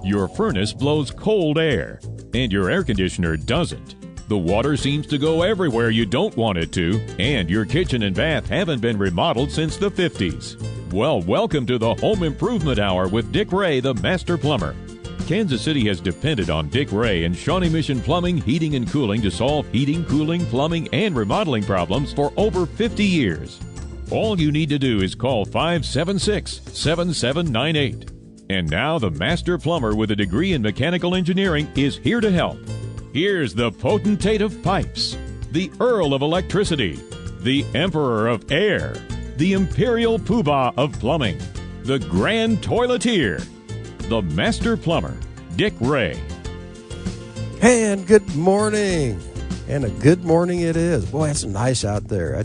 Your furnace blows cold air, and your air conditioner doesn't. The water seems to go everywhere you don't want it to, and your kitchen and bath haven't been remodeled since the 50s. Well, welcome to the Home Improvement Hour with Dick Ray, the Master Plumber. Kansas City has depended on Dick Ray and Shawnee Mission Plumbing, Heating and Cooling to solve heating, cooling, plumbing, and remodeling problems for over 50 years. All you need to do is call 576-7798. And now the Master Plumber with a degree in mechanical engineering is here to help. Here's the potentate of pipes, the Earl of Electricity, the Emperor of Air, the Imperial Poobah of Plumbing, the Grand Toileteer, the Master Plumber, Dick Ray. And good morning. And a good morning it is. Boy, it's nice out there.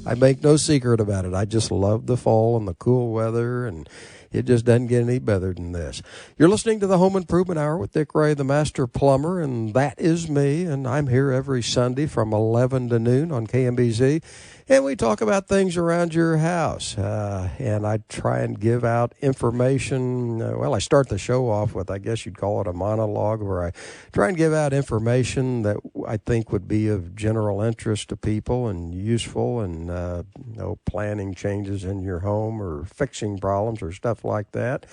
I make no secret about it. I just love the fall and the cool weather, and it just doesn't get any better than this. You're listening to the Home Improvement Hour with Dick Ray, the Master Plumber, and that is me, and I'm here every Sunday from 11 to noon on KMBZ, and we talk about things around your house, and I try and give out information. I start the show off with, I guess you'd call it a monologue, where I try and give out information that I think would be of general interest to people and useful, and planning changes in your home or fixing problems or stuff like that.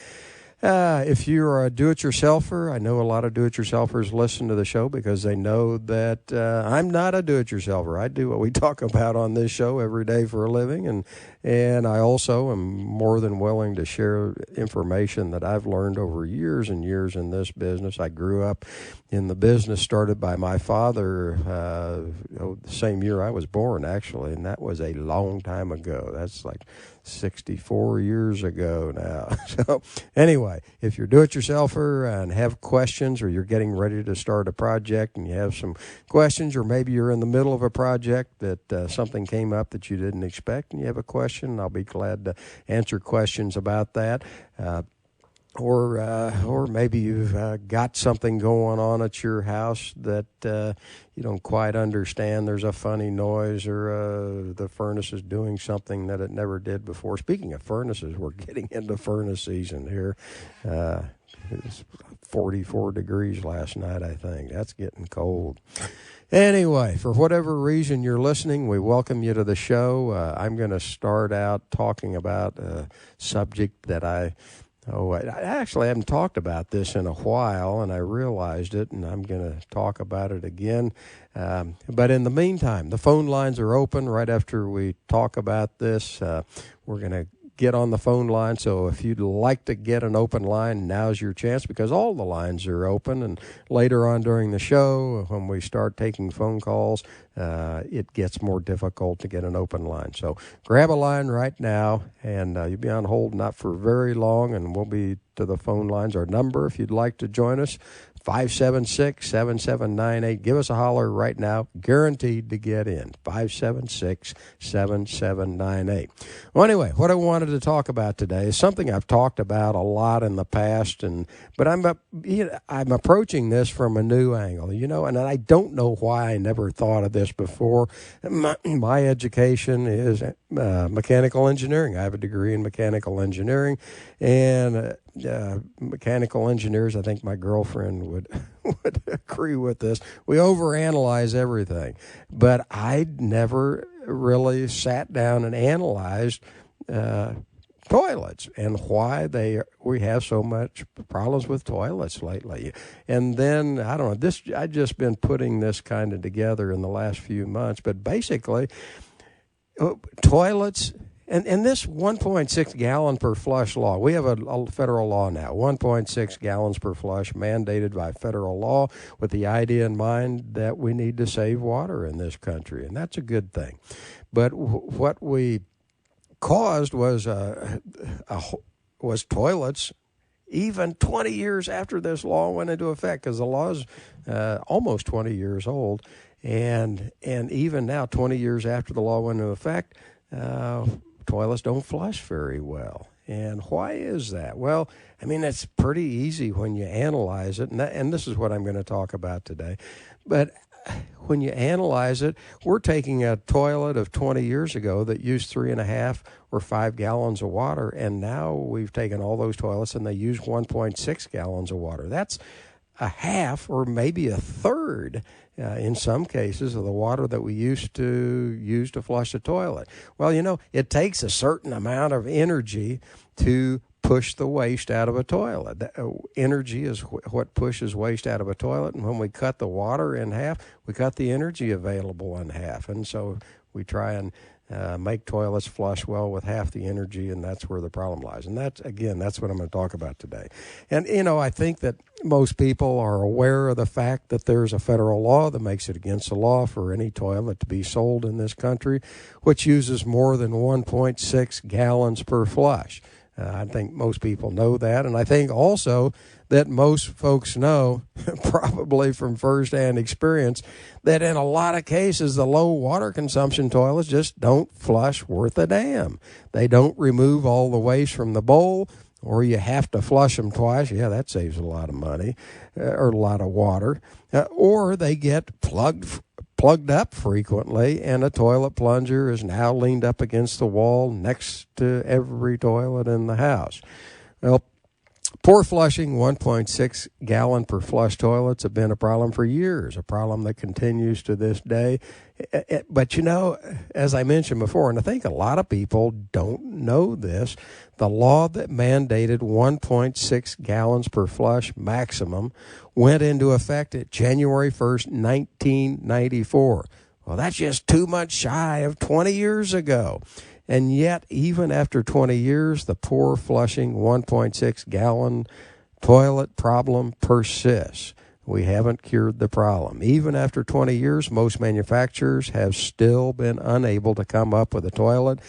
If you're a do-it-yourselfer, I know a lot of do-it-yourselfers listen to the show because they know that I'm not a do-it-yourselfer. I do what we talk about on this show every day for a living, and I also am more than willing to share information that I've learned over years and years in this business. I grew up in the business started by my father the same year I was born, actually, and that was a long time ago. That's like 64 years ago now. So anyway, if you're do-it-yourselfer and have questions, or you're getting ready to start a project and you have some questions, or maybe you're in the middle of a project that something came up that you didn't expect and you have a question, I'll be glad to answer questions about that. Or maybe you've got something going on at your house that you don't quite understand. There's a funny noise, or the furnace is doing something that it never did before. Speaking of furnaces, we're getting into furnace season here. It was 44 degrees last night, I think. That's getting cold. Anyway, for whatever reason you're listening, we welcome you to the show. I'm going to start out talking about a subject that I actually haven't talked about this in a while, and I realized it, and I'm going to talk about it again. But in the meantime, the phone lines are open right after we talk about this. We're going to get on the phone line, so if you'd like to get an open line, now's your chance, because all the lines are open, and later on during the show, when we start taking phone calls, it gets more difficult to get an open line. So grab a line right now, and you'll be on hold not for very long, and we'll be to the phone lines. Our number, if you'd like to join us, 576-7798. Give us a holler right now. Guaranteed to get in. 576-7798. Well, anyway, what I wanted to talk about today is something I've talked about a lot in the past, but I'm approaching this from a new angle, and I don't know why I never thought of this before. My education is mechanical engineering. I have a degree in mechanical engineering, and mechanical engineers, I think my girlfriend would agree with this. We overanalyze everything, but I never really sat down and analyzed toilets and why we have so much problems with toilets lately. And then I don't know, I've just been putting this kind of together in the last few months, but basically toilets. And this 1.6 gallon per flush law, we have a federal law now, 1.6 gallons per flush, mandated by federal law, with the idea in mind that we need to save water in this country, and that's a good thing. But what we caused was toilets even 20 years after this law went into effect, because the law is almost 20 years old, and even now, 20 years after the law went into effect, toilets don't flush very well. And why is that? Well, I mean, it's pretty easy when you analyze it, and this is what I'm going to talk about today. But when you analyze it, we're taking a toilet of 20 years ago that used 3.5 or 5 gallons of water, and now we've taken all those toilets and they use 1.6 gallons of water. That's a half or maybe a third in some cases of the water that we used to use to flush a toilet. Well, it takes a certain amount of energy to push the waste out of a toilet. Energy is what pushes waste out of a toilet, and when we cut the water in half, we cut the energy available in half. And so we try and make toilets flush well with half the energy, and that's where the problem lies. And that's what I'm going to talk about today. And, I think that most people are aware of the fact that there's a federal law that makes it against the law for any toilet to be sold in this country, which uses more than 1.6 gallons per flush. I think most people know that, and I think also that most folks know, probably from firsthand experience, that in a lot of cases, the low water consumption toilets just don't flush worth a damn. They don't remove all the waste from the bowl, or you have to flush them twice. Yeah, that saves a lot of money, or a lot of water. Or they get plugged up frequently, and a toilet plunger is now leaned up against the wall next to every toilet in the house. Well, poor flushing 1.6 gallon per flush toilets have been a problem for years, a problem that continues to this day. But as I mentioned before, and I think a lot of people don't know this, the law that mandated 1.6 gallons per flush maximum went into effect at January 1st, 1994. Well, that's just 2 months shy of 20 years ago. And yet, even after 20 years, the poor flushing 1.6 gallon toilet problem persists. We haven't cured the problem. Even after 20 years, most manufacturers have still been unable to come up with a toilet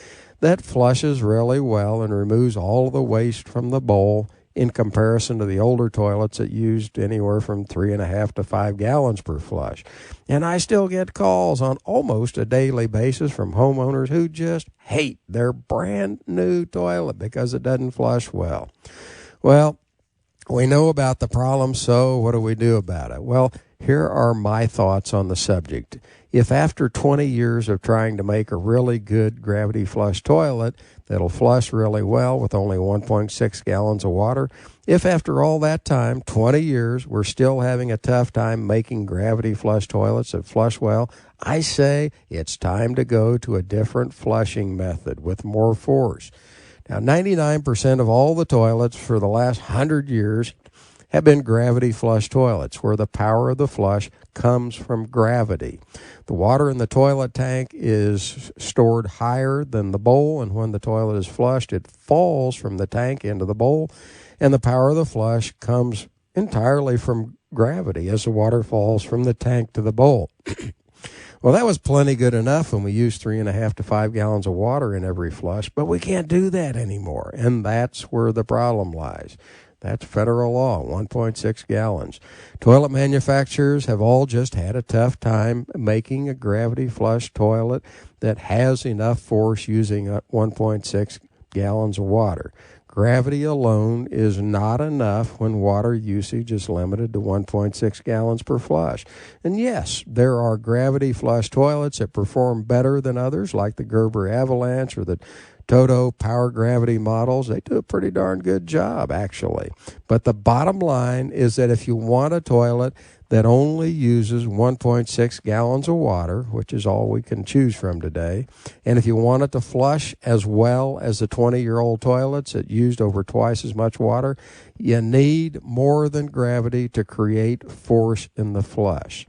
that flushes really well and removes all the waste from the bowl in comparison to the older toilets that used anywhere from 3.5 to 5 gallons per flush. And I still get calls on almost a daily basis from homeowners who just hate their brand new toilet because it doesn't flush well. Well, we know about the problem, so what do we do about it? Well, here are my thoughts on the subject. If after 20 years of trying to make a really good gravity flush toilet that'll flush really well with only 1.6 gallons of water, if after all that time, 20 years, we're still having a tough time making gravity flush toilets that flush well, I say it's time to go to a different flushing method with more force. Now, 99% of all the toilets for the last 100 years have been gravity flush toilets, where the power of the flush comes from gravity. The water in the toilet tank is stored higher than the bowl, and when the toilet is flushed, it falls from the tank into the bowl, and the power of the flush comes entirely from gravity as the water falls from the tank to the bowl. Well, that was plenty good enough when we used 3.5 to 5 gallons of water in every flush, but we can't do that anymore, and that's where the problem lies. That's federal law, 1.6 gallons. Toilet manufacturers have all just had a tough time making a gravity flush toilet that has enough force using 1.6 gallons of water. Gravity alone is not enough when water usage is limited to 1.6 gallons per flush. And yes, there are gravity flush toilets that perform better than others, like the Gerber Avalanche or the Toto Power Gravity models. They do a pretty darn good job, actually. But the bottom line is that if you want a toilet that only uses 1.6 gallons of water, which is all we can choose from today, and if you want it to flush as well as the 20-year-old toilets that used over twice as much water, you need more than gravity to create force in the flush.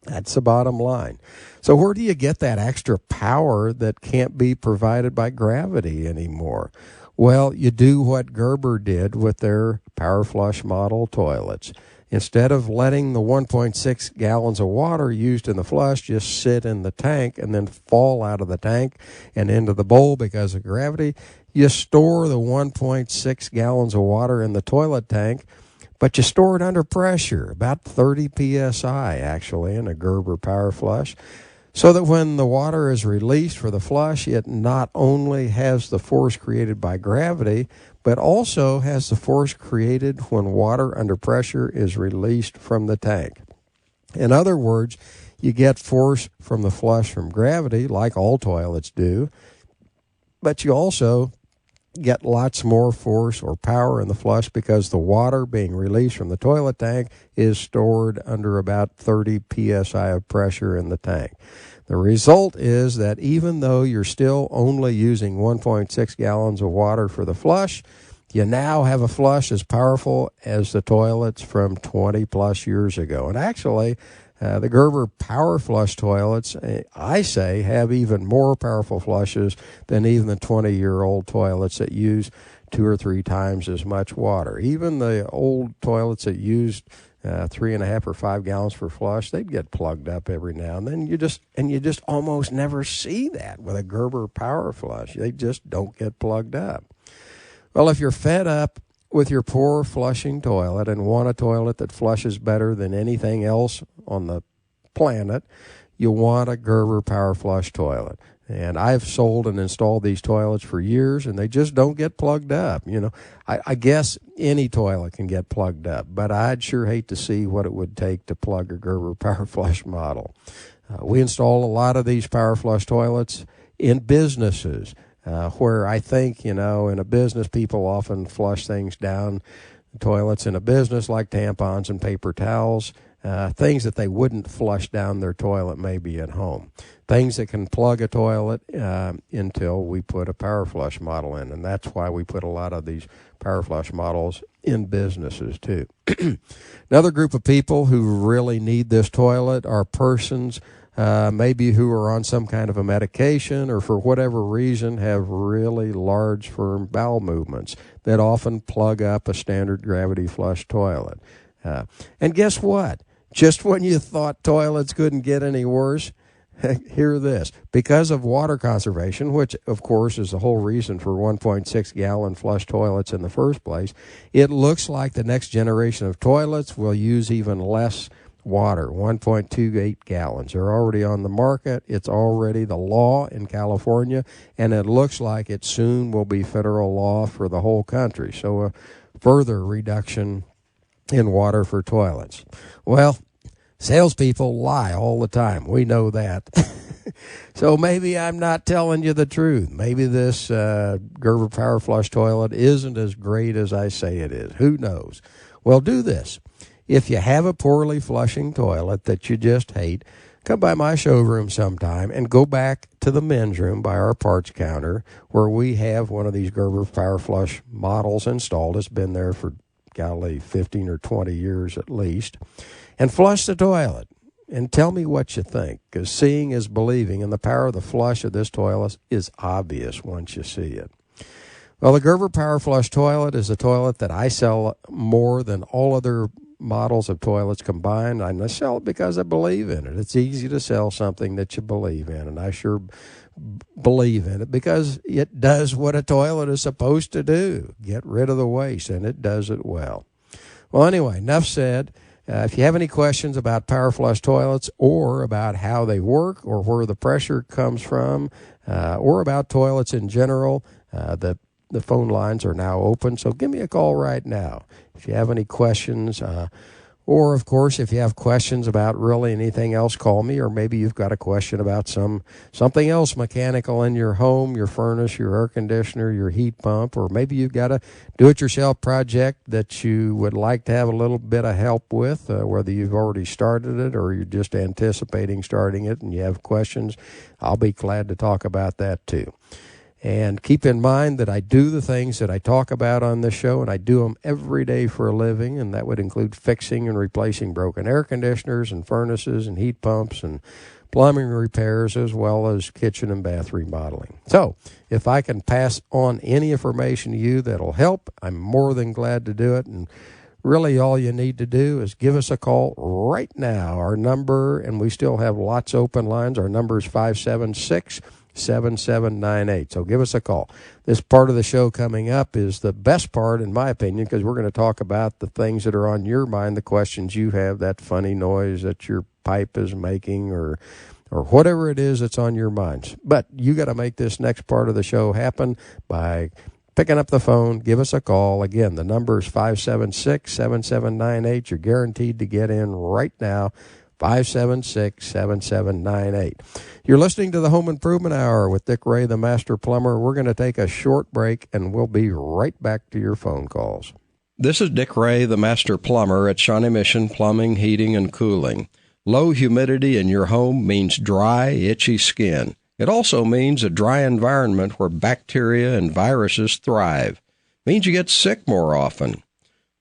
That's the bottom line. So where do you get that extra power that can't be provided by gravity anymore? Well, you do what Gerber did with their Power Flush model toilets. Instead of letting the 1.6 gallons of water used in the flush just sit in the tank and then fall out of the tank and into the bowl because of gravity, you store the 1.6 gallons of water in the toilet tank, but you store it under pressure, about 30 psi actually in a Gerber Power Flush, so that when the water is released for the flush, it not only has the force created by gravity, but also has the force created when water under pressure is released from the tank. In other words, You get force from the flush from gravity, like all toilets do, but you also get lots more force or power in the flush because the water being released from the toilet tank is stored under about 30 psi of pressure in the tank. The result is that even though you're still only using 1.6 gallons of water for the flush, you now have a flush as powerful as the toilets from 20 plus years ago. And actually, the Gerber Power Flush toilets, I say, have even more powerful flushes than even the 20-year-old toilets that use 2 or 3 times as much water. Even the old toilets that used 3.5 or 5 gallons per flush, they'd get plugged up every now and then. You just almost never see that with a Gerber Power Flush. They just don't get plugged up. Well, if you're fed up with your poor flushing toilet and want a toilet that flushes better than anything else on the planet, you want a Gerber Power Flush toilet. And I've sold and installed these toilets for years, and they just don't get plugged up. You know, I guess any toilet can get plugged up, but I'd sure hate to see what it would take to plug a Gerber Power Flush model. We install a lot of these Power Flush toilets in businesses, where I think, in a business, people often flush things down toilets in a business like tampons and paper towels, things that they wouldn't flush down their toilet maybe at home, things that can plug a toilet until we put a Power Flush model in. And that's why we put a lot of these Power Flush models in businesses too. Another group of people who really need this toilet are persons maybe who are on some kind of a medication or for whatever reason have really large, firm bowel movements that often plug up a standard gravity flush toilet. And guess what? Just when you thought toilets couldn't get any worse, hear this. Because of water conservation, which of course is the whole reason for 1.6 gallon flush toilets in the first place, it looks like the next generation of toilets will use even less water, 1.28 gallons. They're already on the market. It's already the law in California, and it looks like it soon will be federal law for the whole country. So a further reduction in water for toilets. Well, salespeople lie all the time. We know that. So maybe I'm not telling you the truth. Maybe this Gerber Power Flush toilet isn't as great as I say it is. Who knows? Well, do this. If you have a poorly flushing toilet that you just hate, come by my showroom sometime and go back to the men's room by our parts counter where we have one of these Gerber Power Flush models installed. It's been there for, 15 or 20 years at least. And flush the toilet and tell me what you think, because seeing is believing, and the power of the flush of this toilet is obvious once you see it. Well, the Gerber Power Flush toilet is a toilet that I sell more than all other models of toilets combined. I sell it because I believe in it. It's easy to sell something that you believe in, and I sure believe in it because it does what a toilet is supposed to do, get rid of the waste, and it does it well. Well, anyway, enough said. If you have any questions about Power Flush toilets or about how they work or where the pressure comes from or about toilets in general, the phone lines are now open, so give me a call right now. If you have any questions, or, of course, if you have questions about really anything else, call me, or maybe you've got a question about something else mechanical in your home, your furnace, your air conditioner, your heat pump, or maybe you've got a do-it-yourself project that you would like to have a little bit of help with, whether you've already started it or you're just anticipating starting it and you have questions. I'll be glad to talk about that too. And keep in mind that I do the things that I talk about on this show, and I do them every day for a living, and that would include fixing and replacing broken air conditioners and furnaces and heat pumps and plumbing repairs, as well as kitchen and bath remodeling. So if I can pass on any information to you that'll help, I'm more than glad to do it. And really all you need to do is give us a call right now. Our number, and we still have lots open lines, our number is 576-7798. So give us a call. This part of the show coming up is the best part, in my opinion, because we're going to talk about the things that are on your mind, the questions you have, that funny noise that your pipe is making, or whatever it is that's on your minds. But you got to make this next part of the show happen by picking up the phone. Give us a call. Again, the number is 576-7798. You're guaranteed to get in right now. 576-7798. You're listening to the Home Improvement Hour with Dick Ray, the Master Plumber. We're going to take a short break, and we'll be right back to your phone calls. This is Dick Ray, the Master Plumber at Shawnee Mission Plumbing, Heating, and Cooling. Low humidity in your home means dry, itchy skin. It also means a dry environment where bacteria and viruses thrive. It means you get sick more often.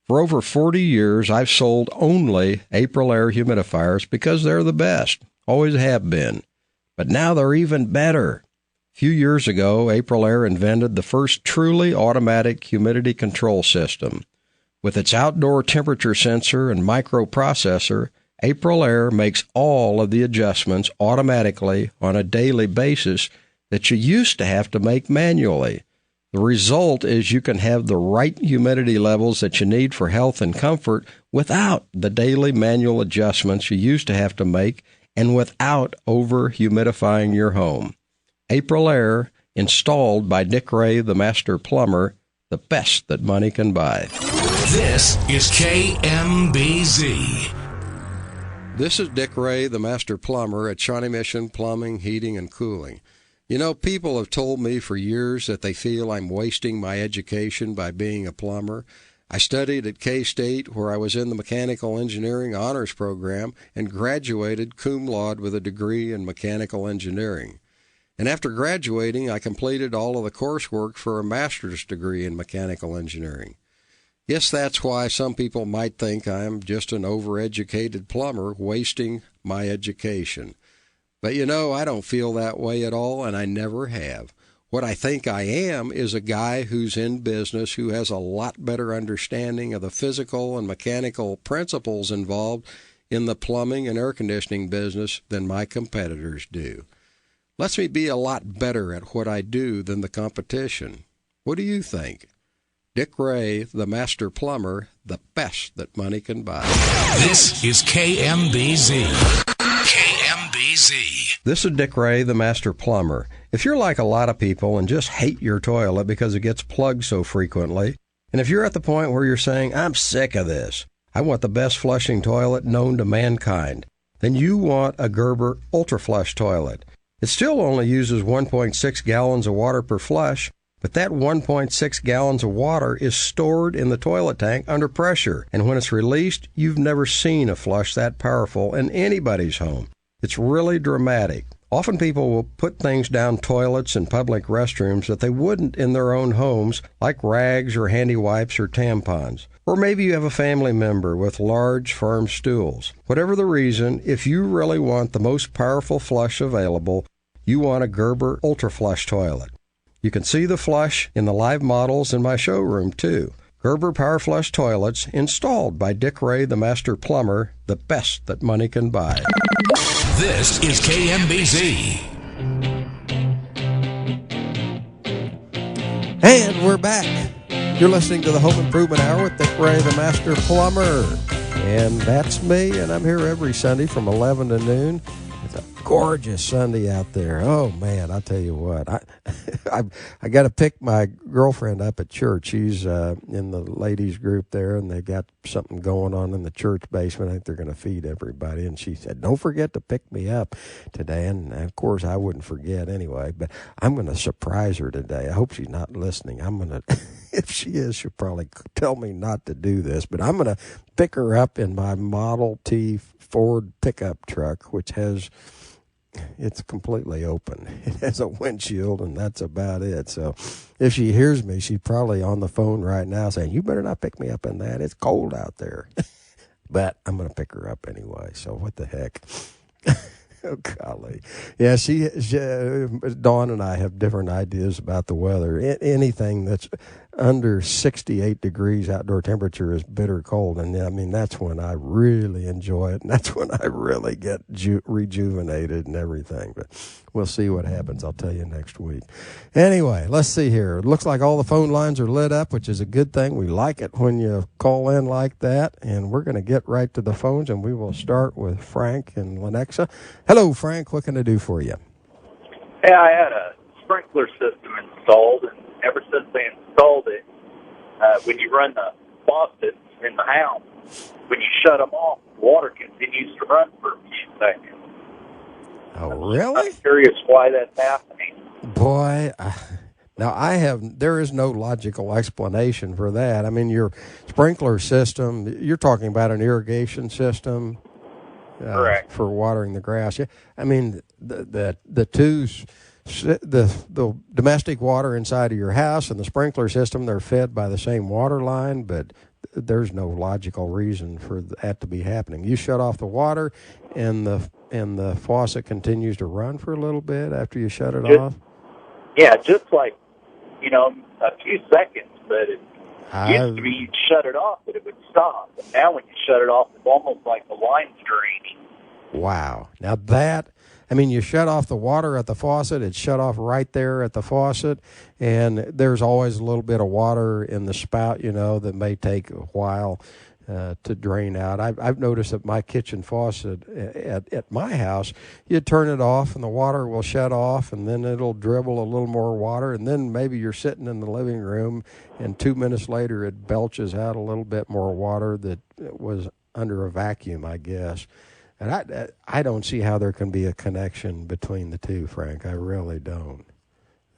For over 40 years, I've sold only April Air humidifiers because they're the best, always have been. But now they're even better. A few years ago, April Air invented the first truly automatic humidity control system. With its outdoor temperature sensor and microprocessor, April Air makes all of the adjustments automatically on a daily basis that you used to have to make manually. The result is you can have the right humidity levels that you need for health and comfort without the daily manual adjustments you used to have to make and without over-humidifying your home. April Air, installed by Dick Ray, the Master Plumber, the best that money can buy. This is KMBZ. This is Dick Ray, the Master Plumber at Shawnee Mission Plumbing, Heating, and Cooling. You know, people have told me for years that they feel I'm wasting my education by being a plumber. I studied at K-State, where I was in the Mechanical Engineering Honors Program, and graduated cum laude with a degree in Mechanical Engineering. And after graduating, I completed all of the coursework for a master's degree in Mechanical Engineering. Yes, that's why some people might think I'm just an overeducated plumber wasting my education. But you know, I don't feel that way at all, and I never have. What I think I am is a guy who's in business who has a lot better understanding of the physical and mechanical principles involved in the plumbing and air conditioning business than my competitors do. Lets me be a lot better at what I do than the competition. What do you think? Dick Ray, the Master Plumber, the best that money can buy. This is KMBZ. This is Dick Ray, the Master Plumber. If you're like a lot of people and just hate your toilet because it gets plugged so frequently, and if you're at the point where you're saying, I'm sick of this, I want the best flushing toilet known to mankind, then you want a Gerber Ultra Flush toilet. It still only uses 1.6 gallons of water per flush, but that 1.6 gallons of water is stored in the toilet tank under pressure, and when it's released, you've never seen a flush that powerful in anybody's home. It's really dramatic. Often people will put things down toilets and public restrooms that they wouldn't in their own homes, like rags or handy wipes or tampons. Or maybe you have a family member with large, firm stools. Whatever the reason, if you really want the most powerful flush available, you want a Gerber Ultra Flush toilet. You can see the flush in the live models in my showroom, too. Gerber Power Flush toilets installed by Dick Ray, the Master Plumber, the best that money can buy. This is KMBZ. And we're back. You're listening to the Home Improvement Hour with Dick Ray, the Master Plumber. And that's me, and I'm here every Sunday from 11 to noon. It's a gorgeous Sunday out there. Oh, man, I'll tell you what. I got to pick my girlfriend up at church. She's in the ladies group there, and they got something going on in the church basement. I think they're going to feed everybody. And she said, don't forget to pick me up today. And, of course, I wouldn't forget anyway. But I'm going to surprise her today. I hope she's not listening. I'm going to, if she is, she'll probably tell me not to do this. But I'm going to pick her up in my Model T Ford pickup truck, which has... it's completely open. It has a windshield, and that's about it. So if she hears me, she's probably on the phone right now saying, you better not pick me up in that. It's cold out there. But I'm going to pick her up anyway, so what the heck. Oh, golly. Yeah, she Dawn and I have different ideas about the weather. Anything that's under 68 degrees outdoor temperature is bitter cold. And, I mean, that's when I really enjoy it. And that's when I really get rejuvenated and everything. But we'll see what happens. I'll tell you next week. Anyway, let's see here. It looks like all the phone lines are lit up, which is a good thing. We like it when you call in like that. And we're going to get right to the phones, and we will start with Frank and Lenexa. Hello, Frank. What can I do for you? Hey, I had a sprinkler system installed, and ever since they installed it, when you run the faucets in the house, when you shut them off, water continues to run for a few seconds. Oh, really? I'm curious why that's happening. Boy, there is no logical explanation for that. I mean, your sprinkler system, you're talking about an irrigation system Correct. for watering the grass. Yeah, I mean, the domestic water inside of your house and the sprinkler system, they're fed by the same water line, but there's no logical reason for that to be happening. You shut off the water, and the faucet continues to run for a little bit after you shut it off. Yeah, just like, a few seconds, but it used to be you'd shut it off, but it would stop. And now when you shut it off, it's almost like the line's draining. Wow. Now you shut off the water at the faucet, it's shut off right there at the faucet, and there's always a little bit of water in the spout, that may take a while to drain out. I've noticed that my kitchen faucet at my house, you turn it off and the water will shut off, and then it'll dribble a little more water, and then maybe you're sitting in the living room and 2 minutes later it belches out a little bit more water that was under a vacuum, I guess. And I don't see how there can be a connection between the two, Frank. I really don't.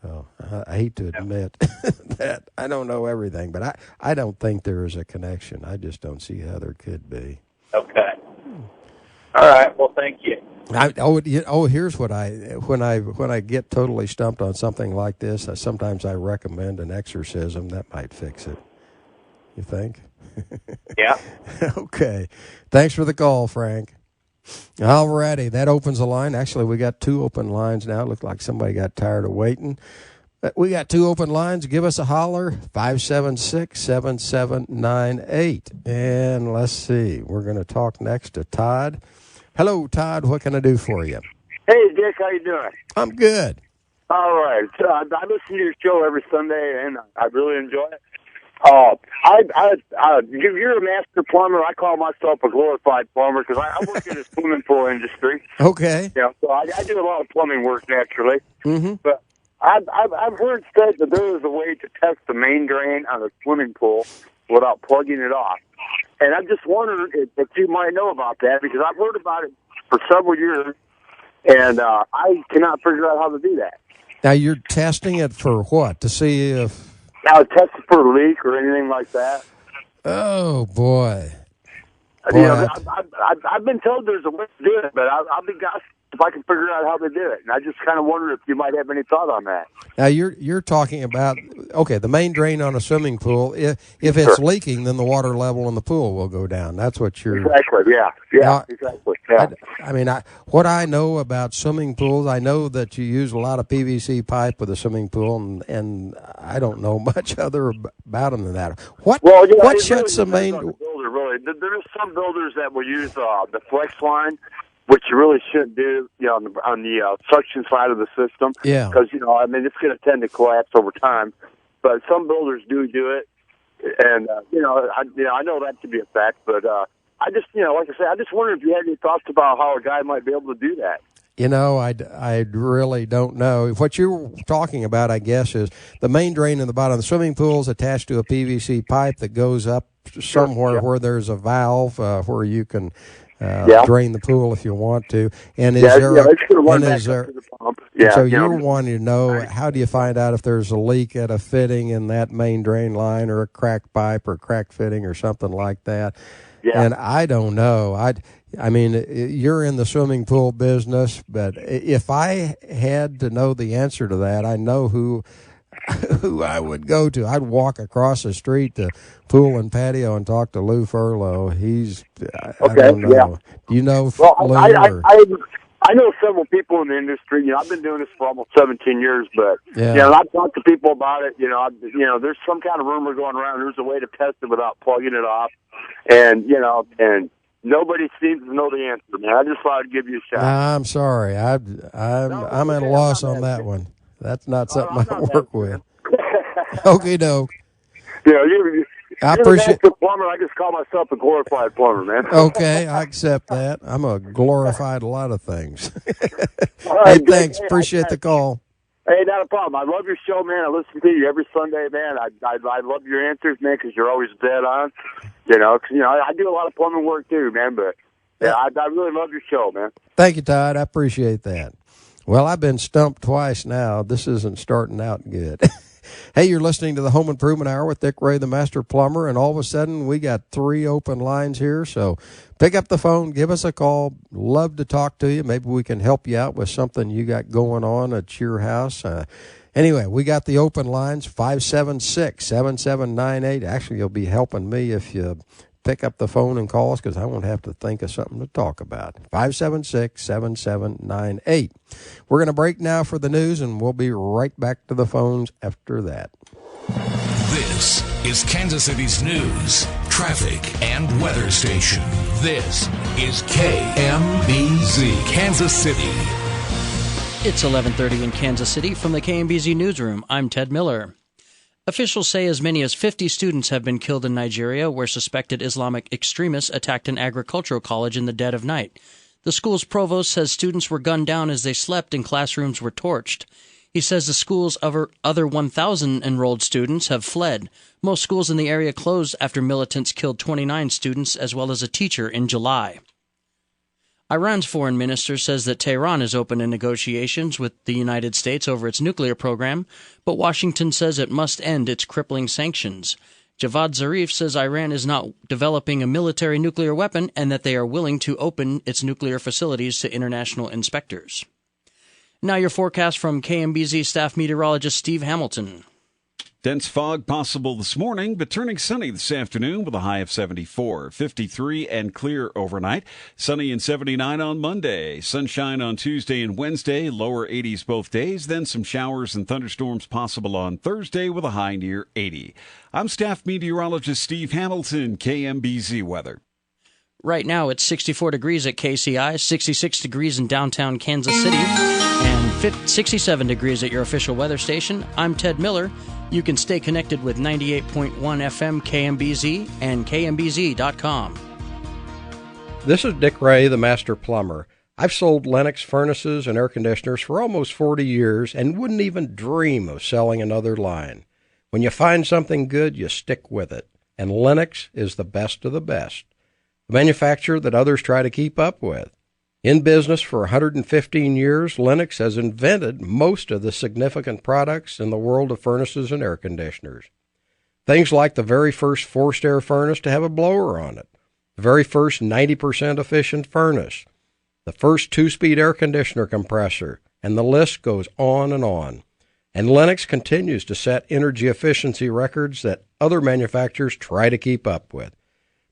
So I hate to admit that I don't know everything, but I don't think there is a connection. I just don't see how there could be. Okay. All right. Well, thank you. Here's what when I get totally stumped on something like this, sometimes I recommend an exorcism. That might fix it. You think? Yeah. Okay. Thanks for the call, Frank. All righty, that opens the line. Actually, we got 2 open lines now. It looked like somebody got tired of waiting. We got 2 open lines. Give us a holler, 576-7798. And let's see, we're going to talk next to Todd. Hello, Todd. What can I do for you? Hey, Dick. How you doing? I'm good. All right. I listen to your show every Sunday, and I really enjoy it. You're a master plumber. I call myself a glorified plumber because I work in the swimming pool industry. Okay. Yeah, so I do a lot of plumbing work naturally. Mm-hmm. But I've heard said that there is a way to test the main drain on a swimming pool without plugging it off. And I'm just wondering if you might know about that, because I've heard about it for several years, and I cannot figure out how to do that. Now, you're testing it for what? To see if... Now, test it for a leak or anything like that. Oh, boy. I've been told there's a way to do it, but I'll be gosh if I can figure out how to do it. And I just kind of wonder if you might have any thought on that. Now, you're talking about, the main drain on a swimming pool. If it's leaking, then the water level in the pool will go down. That's what you're... Exactly, yeah. Now, exactly. Yeah. What I know about swimming pools, I know that you use a lot of PVC pipe with a swimming pool, and I don't know much other about them than that. What shuts the main... Builder, really. There's some builders that will use the flex line, which you really shouldn't do, on the suction side of the system. Yeah. Because, it's going to tend to collapse over time. But some builders do it. And, I know that to be a fact. But I just, like I said, I just wonder if you had any thoughts about how a guy might be able to do that. I really don't know. What you're talking about, I guess, is the main drain in the bottom of the swimming pool is attached to a PVC pipe that goes up somewhere where there's a valve where you can... drain the pool if you want to. And you're wanting to know, how do you find out if there's a leak at a fitting in that main drain line, or a cracked pipe or cracked fitting or something like that? Yeah. And I don't know. I mean, you're in the swimming pool business, but if I had to know the answer to that, I know who I would go to. I'd walk across the street to Pool and Patio and talk to Lou Furlow. I don't know. Yeah. Do you know Lou? I know several people in the industry. I've been doing this for almost 17 years, but I've talked to people about it. There's some kind of rumor going around. There's a way to test it without plugging it off, and nobody seems to know the answer, man. I just thought I'd give you a shot. I'm sorry. I'm at a loss on that one. That's not something I work with. Okay, doke. I appreciate the plumber. I just call myself a glorified plumber, man. Okay, I accept that. I'm a glorified a lot of things. Right, hey, thanks. Appreciate the call. Hey, not a problem. I love your show, man. I listen to you every Sunday, man. I love your answers, man, because you're always dead on. I do a lot of plumbing work too, man. But Yeah, I really love your show, man. Thank you, Todd. I appreciate that. Well, I've been stumped twice now. This isn't starting out good. Hey, you're listening to the Home Improvement Hour with Dick Ray, the Master Plumber, and all of a sudden we got 3 open lines here. So pick up the phone, give us a call. Love to talk to you. Maybe we can help you out with something you got going on at your house. Anyway, we got the open lines, 576-7798. Actually, you'll be helping me if you pick up the phone and call us, because I won't have to think of something to talk about. 576-7798. We're going to break now for the news, and we'll be right back to the phones after that. This is Kansas City's news, traffic, and weather station. This is KMBZ, Kansas City. It's 11:30 in Kansas City. From the KMBZ newsroom, I'm Ted Miller. Officials say as many as 50 students have been killed in Nigeria, where suspected Islamic extremists attacked an agricultural college in the dead of night. The school's provost says students were gunned down as they slept and classrooms were torched. He says the school's other 1,000 enrolled students have fled. Most schools in the area closed after militants killed 29 students as well as a teacher in July. Iran's foreign minister says that Tehran is open in negotiations with the United States over its nuclear program, but Washington says it must end its crippling sanctions. Javad Zarif says Iran is not developing a military nuclear weapon and that they are willing to open its nuclear facilities to international inspectors. Now your forecast from KMBZ staff meteorologist Steve Hamilton. Dense fog possible this morning, but turning sunny this afternoon with a high of 74, 53 and clear overnight. Sunny and 79 on Monday. Sunshine on Tuesday and Wednesday, lower 80s both days. Then some showers and thunderstorms possible on Thursday with a high near 80. I'm staff meteorologist Steve Hamilton, KMBZ weather. Right now it's 64 degrees at KCI, 66 degrees in downtown Kansas City, and 67 degrees at your official weather station. I'm Ted Miller. You can stay connected with 98.1 FM KMBZ and KMBZ.com. This is Dick Ray, the Master Plumber. I've sold Lennox furnaces and air conditioners for almost 40 years and wouldn't even dream of selling another line. When you find something good, you stick with it. And Lennox is the best of the best. The manufacturer that others try to keep up with. In business for 115 years, Lennox has invented most of the significant products in the world of furnaces and air conditioners. Things like the very first forced air furnace to have a blower on it, the very first 90% efficient furnace, the first 2-speed air conditioner compressor, and the list goes on and on. And Lennox continues to set energy efficiency records that other manufacturers try to keep up with.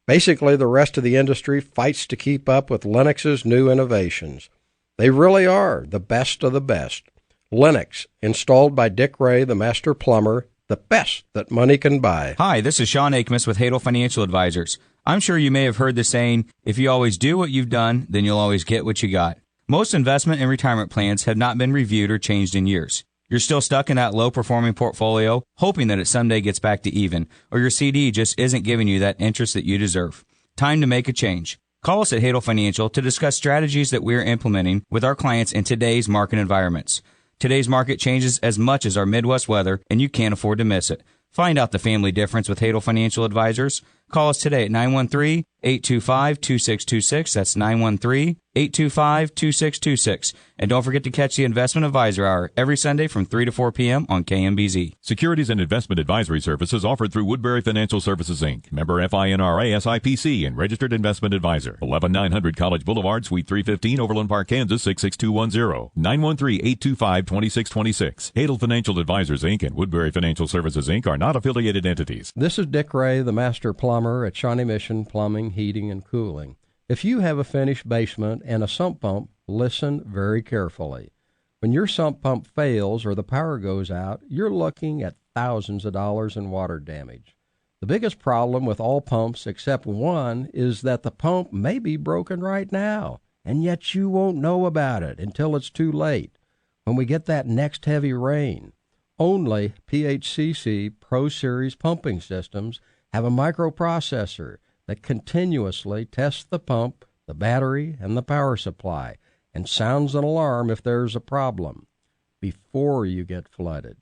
Basically, the rest of the industry fights to keep up with Lennox's new innovations. They really are the best of the best. Lennox, installed by Dick Ray, the Master Plumber, the best that money can buy. Hi, this is Sean Akmus with Hadel Financial Advisors. I'm sure you may have heard the saying, if you always do what you've done, then you'll always get what you got. Most investment and retirement plans have not been reviewed or changed in years. You're still stuck in that low-performing portfolio, hoping that it someday gets back to even, or your CD just isn't giving you that interest that you deserve. Time to make a change. Call us at Hadel Financial to discuss strategies that we're implementing with our clients in today's market environments. Today's market changes as much as our Midwest weather, and you can't afford to miss it. Find out the family difference with Hadel Financial Advisors. Call us today at 913-825-2626. That's 913-825-2626. And don't forget to catch the Investment Advisor Hour every Sunday from 3 to 4 p.m. on KMBZ. Securities and investment advisory services offered through Woodbury Financial Services, Inc., member FINRA SIPC, and registered investment advisor. 11900 College Boulevard, Suite 315, Overland Park, Kansas, 66210. 913-825-2626. Hadel Financial Advisors, Inc. and Woodbury Financial Services, Inc. are not affiliated entities. This is Dick Ray, the Master Plumber at Shawnee Mission Plumbing, Heating, and Cooling. If you have a finished basement and a sump pump, listen very carefully. When your sump pump fails or the power goes out, you're looking at thousands of dollars in water damage. The biggest problem with all pumps except one is that the pump may be broken right now, and yet you won't know about it until it's too late, when we get that next heavy rain. Only PHCC Pro Series pumping systems have a microprocessor that continuously tests the pump, the battery, and the power supply, and sounds an alarm if there's a problem before you get flooded.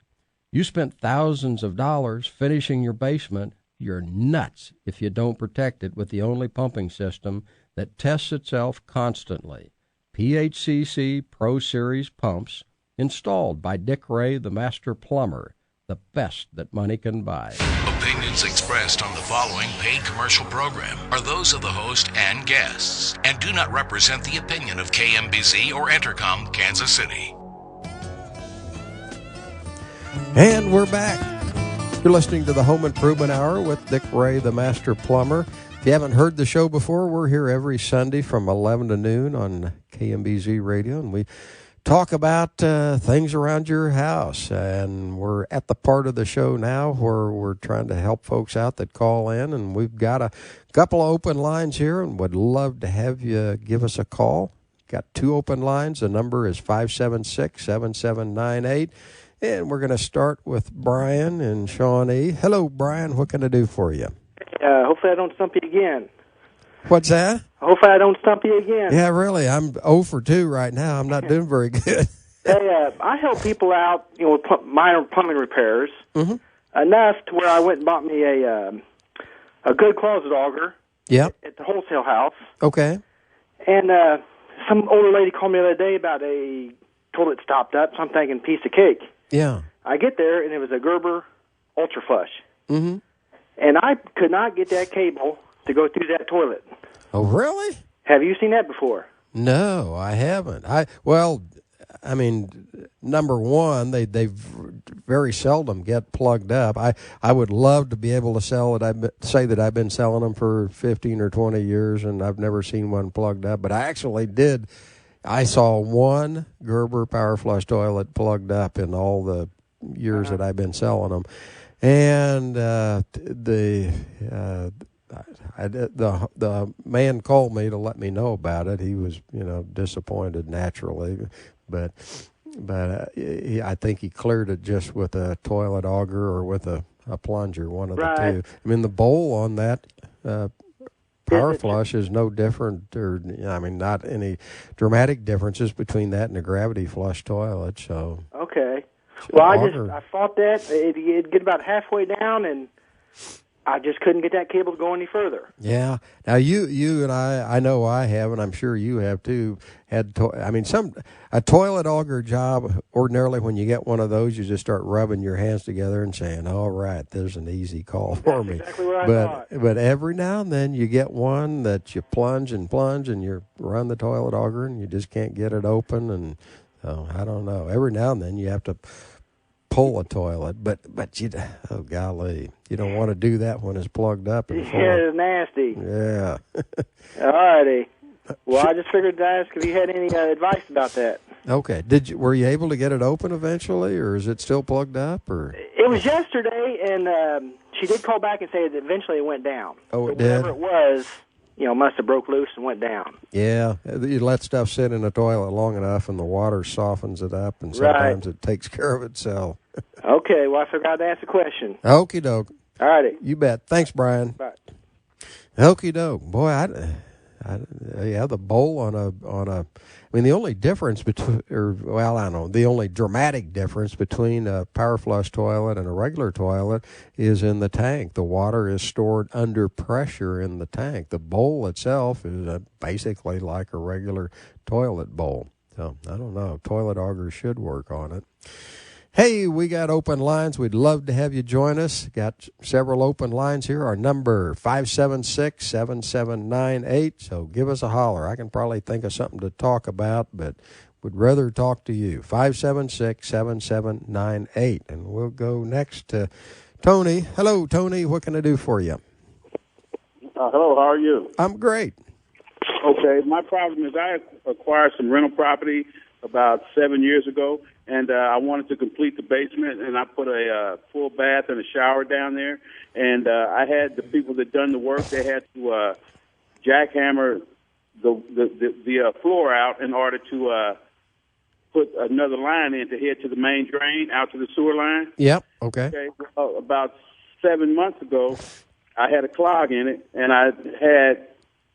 You spent thousands of dollars finishing your basement, you're nuts if you don't protect it with the only pumping system that tests itself constantly. PHCC Pro Series pumps, installed by Dick Ray, the master plumber, the best that money can buy. Opinions expressed on the following paid commercial program are those of the host and guests and do not represent the opinion of KMBZ or Entercom Kansas City. And we're back. You're listening to the Home Improvement Hour with Dick Ray, the master plumber. If you haven't heard the show before, we're here every Sunday from 11 to noon on KMBZ Radio, and we talk about things around your house. And we're at the part of the show now where we're trying to help folks out that call in, and we've got a couple of open lines here and would love to have you give us a call. Got 2 open lines. The number is 576-7798. And we're going to start with Brian in Shawnee. Hello, Brian. What can I do for you? Hopefully I don't stump you again. What's that? Hopefully I don't stump you again. Yeah, really. I'm 0 for 2 right now. I'm not doing very good. Hey, I help people out, with minor plumbing repairs, enough to where I went and bought me a good closet auger. Yep. At the wholesale house. Okay. And some older lady called me the other day about a toilet stopped up, so I'm thinking piece of cake. Yeah. I get there, and it was a Gerber Ultra Flush. Mm-hmm. And I could not get that cable to go through that toilet. Oh, really? Have you seen that before? No, I haven't. Number one, they very seldom get plugged up. I would love to be able to say that I've been selling them for 15 or 20 years, and I've never seen one plugged up. But I actually did. I saw one Gerber Power Flush toilet plugged up in all the years that I've been selling them. And the man called me to let me know about it. He was, disappointed naturally, but I think he cleared it just with a toilet auger or with a plunger, one of the two. I mean, the bowl on that Power Flush is no different, not any dramatic differences between that and a gravity flush toilet. So okay. Well, I thought that it'd get about halfway down, and I just couldn't get that cable to go any further. Yeah. Now you and I know I have, and I'm sure you have too. A toilet auger job. Ordinarily, when you get one of those, you just start rubbing your hands together and saying, "All right, there's an easy call for me." Exactly what I thought. But every now and then you get one that you plunge, and you run the toilet auger, and you just can't get it open, and I don't know. Every now and then you have to pull a toilet, but oh golly, you don't want to do that when it's plugged up. And it's nasty. Yeah. All righty. Well, I just figured to ask if you had any advice about that. Okay. Were you able to get it open eventually, or is it still plugged up? Or it was yesterday, and she did call back and say that eventually it went down. Oh, it did. Whatever it was, must have broke loose and went down. Yeah, you let stuff sit in a toilet long enough, and the water softens it up, and sometimes it takes care of itself. Okay, well, I forgot to ask a question. Okie doke. All righty. You bet. Thanks, Brian. Bye. Okie doke. Boy, the bowl on a. The only difference the only dramatic difference between a Power Flush toilet and a regular toilet is in the tank. The water is stored under pressure in the tank. The bowl itself is basically like a regular toilet bowl. So, I don't know. Toilet augers should work on it. Hey, we got open lines. We'd love to have you join us. Got several open lines here. Our number, 576-7798. So give us a holler. I can probably think of something to talk about, but would rather talk to you. 576-7798. And we'll go next to Tony. Hello, Tony. What can I do for you? Hello, how are you? I'm great. Okay, my problem is I acquired some rental property about 7 years ago, and I wanted to complete the basement, and I put a full bath and a shower down there, and I had the people that done the work, they had to jackhammer the floor out in order to put another line in to head to the main drain, out to the sewer line. Yep, okay. Well, about 7 months ago, I had a clog in it, and I had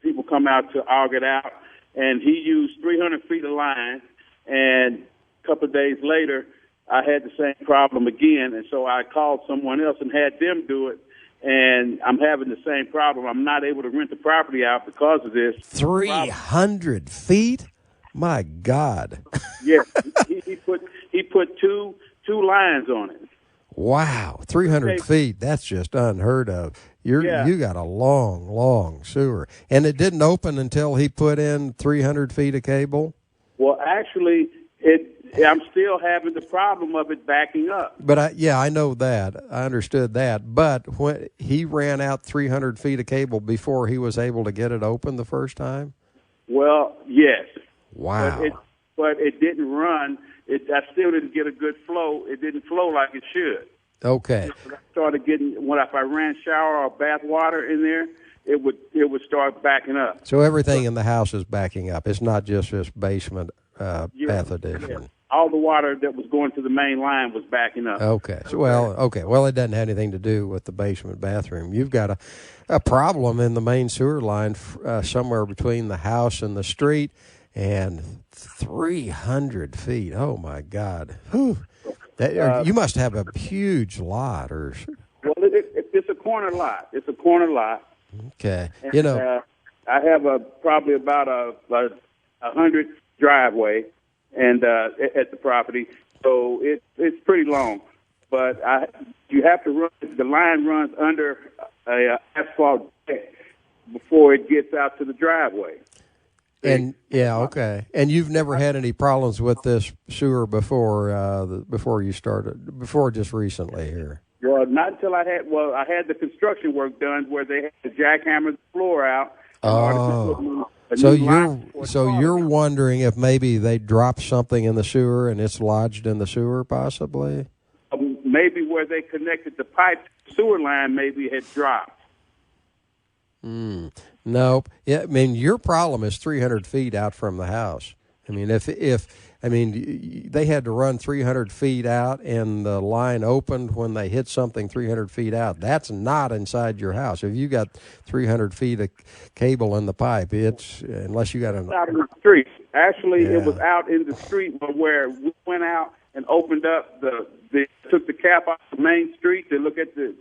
people come out to aug it out, and he used 300 feet of line, and a couple of days later, I had the same problem again, and so I called someone else and had them do it, and I'm having the same problem. I'm not able to rent the property out because of this. 300 feet? My God. Yeah, he put two lines on it. Wow, 300 feet. That's just unheard of. You got a long sewer. And it didn't open until he put in 300 feet of cable? Well, actually, I'm still having the problem of it backing up. But I know that. I understood that. But when he ran out 300 feet of cable before he was able to get it open the first time? Well, yes. Wow. But it didn't run. I still didn't get a good flow. It didn't flow like it should. Okay. I started getting, if I ran shower or bath water in there, it would start backing up. So everything in the house is backing up. It's not just this basement bath addition. Yeah. All the water that was going to the main line was backing up. Okay. So, well, it doesn't have anything to do with the basement bathroom. You've got a problem in the main sewer line somewhere between the house and the street, and 300 feet. Oh, my God. Whew. You must have a huge lot. Well, it's a corner lot. It's a corner lot. Okay. And, I have probably about a 100 driveway and at the property, so it's pretty long. But you have to run. The line runs under a asphalt deck before it gets out to the driveway. And okay. And you've never had any problems with this sewer before you started, before just recently here? Well, not until I had the construction work done where they had to jackhammer the floor out. Oh, so you're wondering if maybe they dropped something in the sewer and it's lodged in the sewer, possibly? Maybe where they connected the pipe sewer line, maybe had dropped. Nope. Yeah, I mean, your problem is 300 feet out from the house. I mean, if they had to run 300 feet out and the line opened when they hit something 300 feet out, that's not inside your house. If you got 300 feet of cable in the pipe, unless you got out in the street. Actually, It was out in the street where we went out and opened up took the cap off the main street to look at the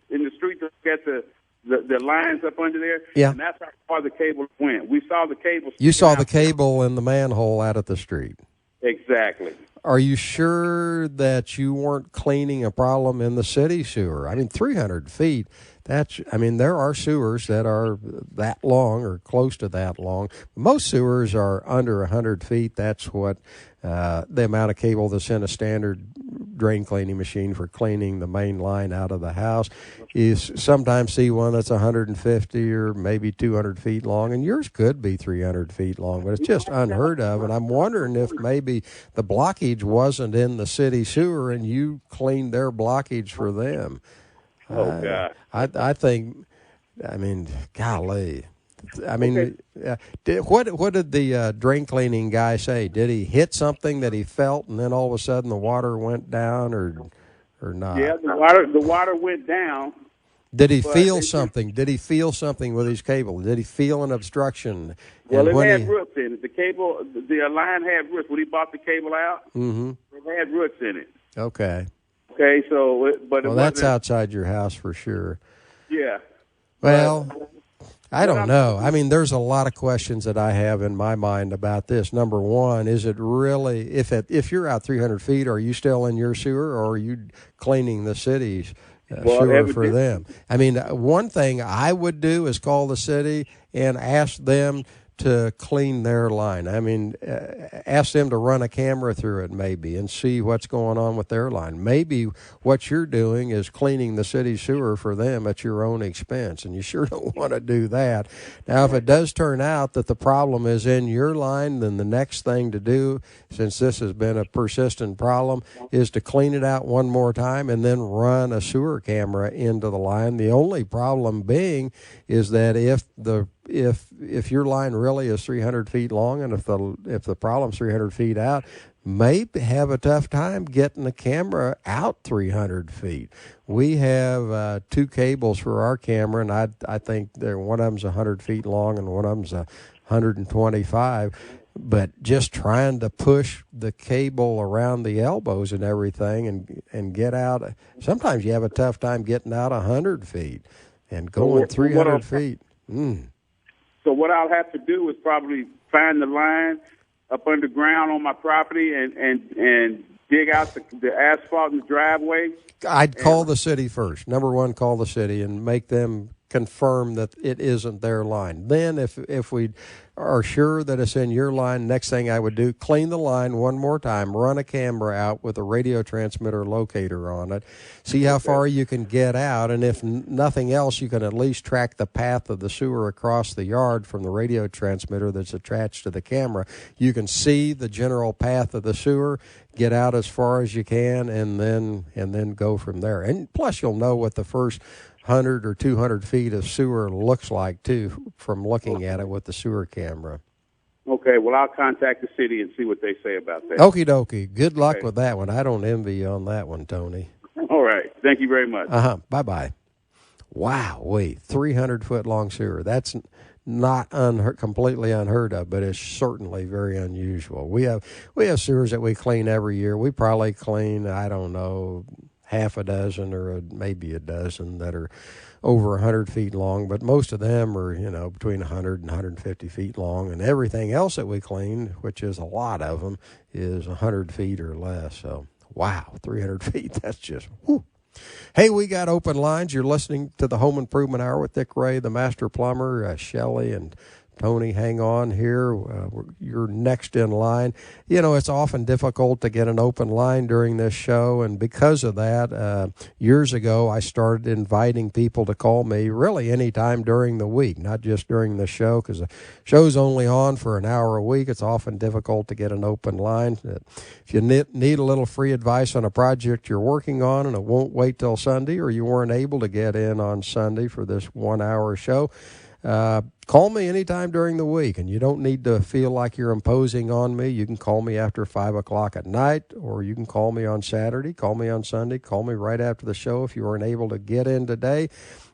lines up under there. Yeah. And that's how far the cable went. We saw the cable. You saw the cable in the manhole out at the street. Exactly. Are you sure that you weren't cleaning a problem in the city sewer? I mean, 300 feet, there are sewers that are that long or close to that long. Most sewers are under 100 feet. That's what the amount of cable that's in a standard drain cleaning machine for cleaning the main line out of the house. You sometimes see one that's 150 or maybe 200 feet long, and yours could be 300 feet long, but it's just unheard of. And I'm wondering if maybe the blockage wasn't in the city sewer and you cleaned their blockage for them. Oh, God. I think, golly. I mean, what did the drain cleaning guy say? Did he hit something that he felt, and then all of a sudden the water went down, or not? Yeah, the water went down. Did he feel something? Did he feel something with his cable? Did he feel an obstruction? Well, it had roots in it. The line had roots. When he bought the cable out, it had roots in it. Okay. Okay, so that's outside your house for sure. Yeah. Well, I don't know. I mean, there's a lot of questions that I have in my mind about this. Number one, is it really, if you're out 300 feet, are you still in your sewer, or are you cleaning the city's sewer for them? I mean, one thing I would do is call the city and ask them to clean their line. I mean, ask them to run a camera through it maybe and see what's going on with their line. Maybe what you're doing is cleaning the city sewer for them at your own expense, and you sure don't want to do that. Now, if it does turn out that the problem is in your line, then the next thing to do, since this has been a persistent problem, is to clean it out one more time and then run a sewer camera into the line. The only problem being is that if your line really is 300 feet long, and if the problem's 300 feet out, may have a tough time getting the camera out 300 feet. We have two cables for our camera, and I think one of them's 100 feet long and one of them's 125. But just trying to push the cable around the elbows and everything and get out, sometimes you have a tough time getting out 100 feet. and going 300 feet. So what I'll have to do is probably find the line up underground on my property and dig out the asphalt in the driveway. I'd call the city first. Number one, call the city and make them confirm that it isn't their line. Then if we are sure that it's in your line, next thing I would do, clean the line one more time, run a camera out with a radio transmitter locator on it, see how far you can get out, and if nothing else, you can at least track the path of the sewer across the yard from the radio transmitter that's attached to the camera. You can see the general path of the sewer, get out as far as you can, and then go from there. And plus you'll know what the first 100 or 200 feet of sewer looks like, too, from looking at it with the sewer camera. Okay, well, I'll contact the city and see what they say about that. Okie dokie. Good luck with that one. I don't envy you on that one, Tony. All right. Thank you very much. Bye-bye. Wow, 300-foot-long sewer. That's not completely unheard of, but it's certainly very unusual. We have sewers that we clean every year. We probably clean, I don't know, half a dozen or maybe a dozen that are over 100 feet long, but most of them are, between 100 and 150 feet long, and everything else that we clean, which is a lot of them, is 100 feet or less. So, wow, 300 feet, that's just, whew. Hey, we got open lines. You're listening to the Home Improvement Hour with Dick Ray, the Master Plumber, Shelley, and Tony, hang on here. You're next in line. It's often difficult to get an open line during this show, and because of that, years ago, I started inviting people to call me really any time during the week, not just during the show, because the show's only on for an hour a week. It's often difficult to get an open line. If you need a little free advice on a project you're working on and it won't wait till Sunday, or you weren't able to get in on Sunday for this 1 hour show, call me anytime during the week, and you don't need to feel like you're imposing on me. You can call me after 5 o'clock at night, or you can call me on Saturday, call me on Sunday, call me right after the show if you weren't able to get in today.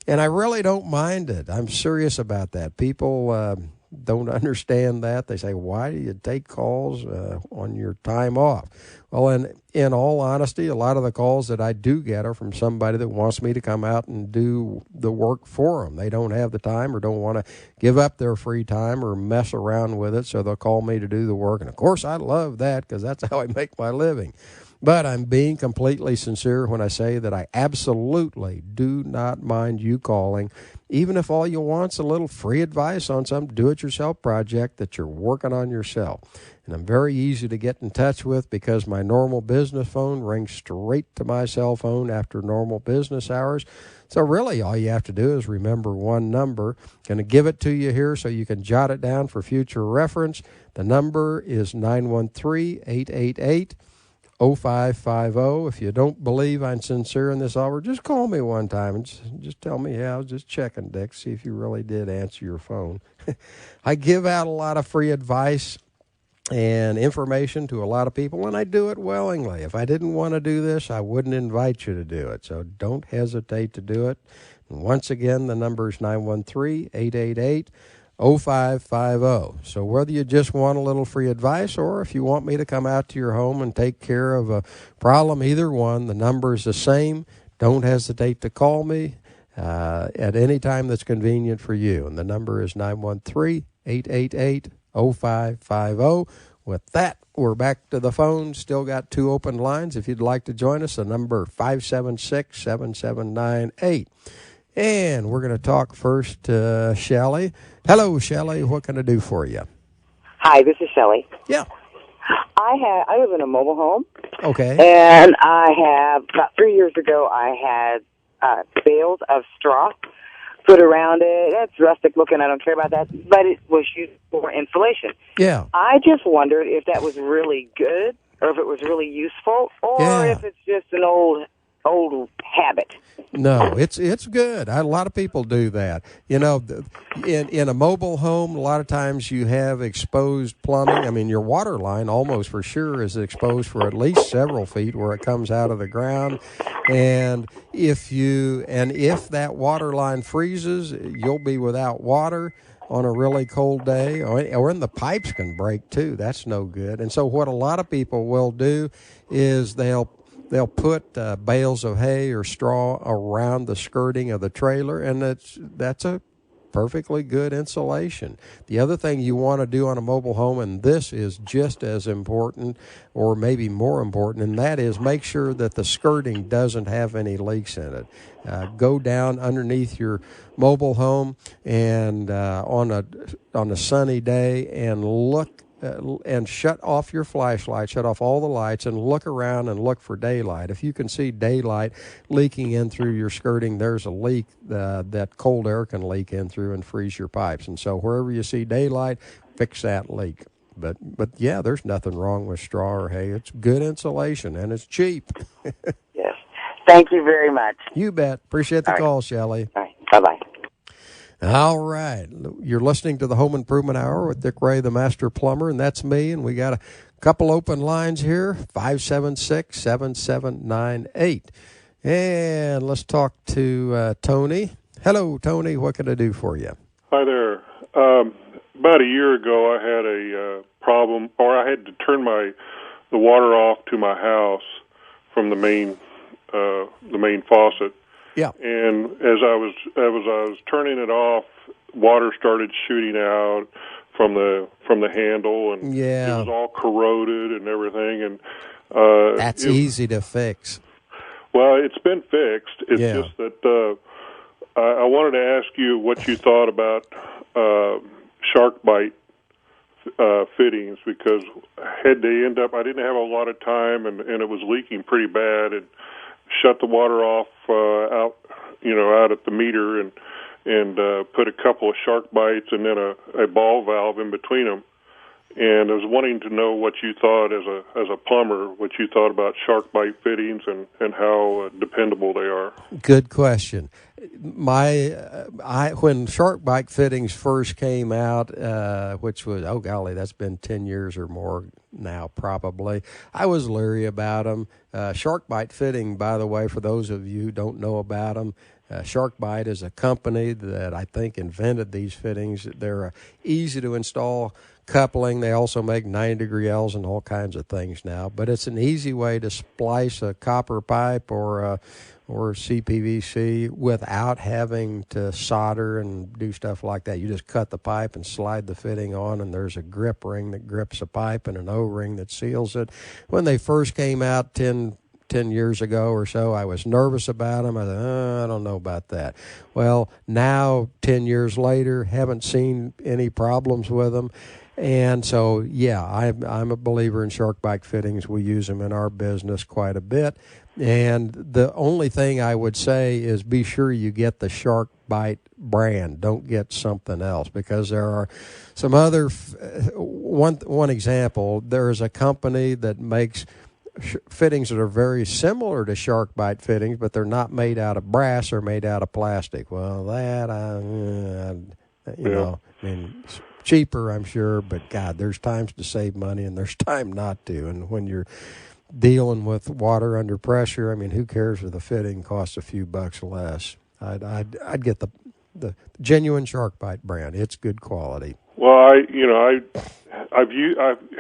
And I really don't mind it. I'm serious about that. People don't understand that. They say, why do you take calls on your time off? Well, in all honesty, a lot of the calls that I do get are from somebody that wants me to come out and do the work for them. They don't have the time or don't want to give up their free time or mess around with it, so they'll call me to do the work. And, of course, I love that because that's how I make my living. But I'm being completely sincere when I say that I absolutely do not mind you calling, even if all you want's a little free advice on some do-it-yourself project that you're working on yourself. And I'm very easy to get in touch with because my normal business phone rings straight to my cell phone after normal business hours. So really all you have to do is remember one number. Going to give it to you here so you can jot it down for future reference. The number is 913-888-0550. If you don't believe I'm sincere in this offer, just call me one time and just tell me, I was just checking, Dick, see if you really did answer your phone. I give out a lot of free advice and information to a lot of people, and I do it willingly. If I didn't want to do this, I wouldn't invite you to do it, so don't hesitate to do it. And once again, the number is 913-888-0550. So whether you just want a little free advice or if you want me to come out to your home and take care of a problem, either one, the number is the same. Don't hesitate to call me at any time that's convenient for you. And the number is 913-888-0550. With that, we're back to the phone. Still got 2 open lines. If you'd like to join us, the number 576-7798. And we're going to talk first to Shelley. Hello, Shelley. What can I do for you? Hi, this is Shelley. Yeah. I live in a mobile home. Okay. And about 3 years ago, I had bales of straw put around it. It's rustic looking. I don't care about that. But it was used for insulation. Yeah. I just wondered if that was really good or if it was really useful or if it's just an old habit. No, it's good. A lot of people do that. In a mobile home, a lot of times you have exposed plumbing. I mean, your water line almost for sure is exposed for at least several feet where it comes out of the ground. And if that water line freezes, you'll be without water on a really cold day, or the pipes can break too. That's no good. And so what a lot of people will do is they'll they'll put bales of hay or straw around the skirting of the trailer, and that's a perfectly good insulation. The other thing you want to do on a mobile home, and this is just as important or maybe more important, and that is make sure that the skirting doesn't have any leaks in it. Go down underneath your mobile home and on a sunny day and look and shut off your flashlight, shut off all the lights, and look around and look for daylight. If you can see daylight leaking in through your skirting, there's a leak that cold air can leak in through and freeze your pipes. And so wherever you see daylight, fix that leak. But yeah, there's nothing wrong with straw or hay. It's good insulation, and it's cheap. Yes. Thank you very much. You bet. Appreciate the call, Shelley. All right. Bye-bye. All right. You're listening to the Home Improvement Hour with Dick Ray, the Master Plumber, and that's me. And we got a couple open lines here, 576-7798. And let's talk to Tony. Hello, Tony. What can I do for you? Hi there. About a year ago, I had a problem, or I had to turn the water off to my house from the main faucet. Yeah. And as I was turning it off, water started shooting out from the handle, and it was all corroded and everything. And that's easy to fix. Well, it's been fixed. It's just that I wanted to ask you what you thought about shark bite fittings, because I didn't have a lot of time, and it was leaking pretty bad, and shut the water off out at the meter, and put a couple of shark bites and then a ball valve in between them. And I was wanting to know what you thought as a plumber, what you thought about shark bite fittings and how dependable they are. Good question. When shark bite fittings first came out, which was, oh golly, that's been 10 years or more now probably, I was leery about them. Shark bite fitting, by the way, for those of you who don't know about them, Shark Bite is a company that I think invented these fittings. They're easy to install coupling. They also make 90-degree L's and all kinds of things now. But it's an easy way to splice a copper pipe or CPVC without having to solder and do stuff like that. You just cut the pipe and slide the fitting on, and there's a grip ring that grips a pipe and an O-ring that seals it. When they first came out 10 years ago or so, I was nervous about them. I thought, I don't know about that. Well, now, 10 years later, haven't seen any problems with them. And so, yeah, I'm a believer in shark bite fittings. We use them in our business quite a bit. And the only thing I would say is be sure you get the Shark Bite brand. Don't get something else, because there are some other, one example, there is a company that makes fittings that are very similar to shark bite fittings, but they're not made out of brass or made out of plastic. Well, that, it's cheaper, I'm sure, but God, there's times to save money and there's time not to. And when you're dealing with water under pressure, I mean, who cares if the fitting costs a few bucks less? I'd get the genuine Shark Bite brand. It's good quality. Well, I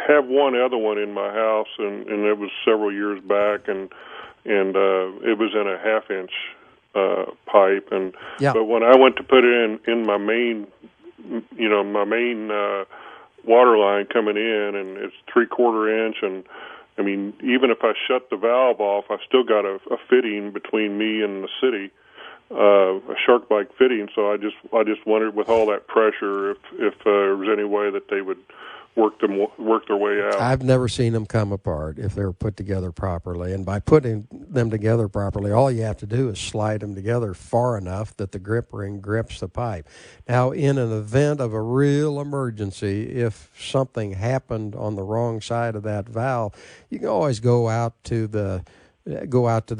have one other one in my house, and it was several years back, and it was in a half-inch pipe, but when I went to put it in my main, water line coming in, and it's 3/4 inch, and I mean, even if I shut the valve off, I still got a fitting between me and the city. A shark bite fitting, so I just wondered, with all that pressure, if there was any way that they would work their way out. I've never seen them come apart if they're put together properly, and by putting them together properly, all you have to do is slide them together far enough that the grip ring grips the pipe. Now, in an event of a real emergency, if something happened on the wrong side of that valve, you can always go out to the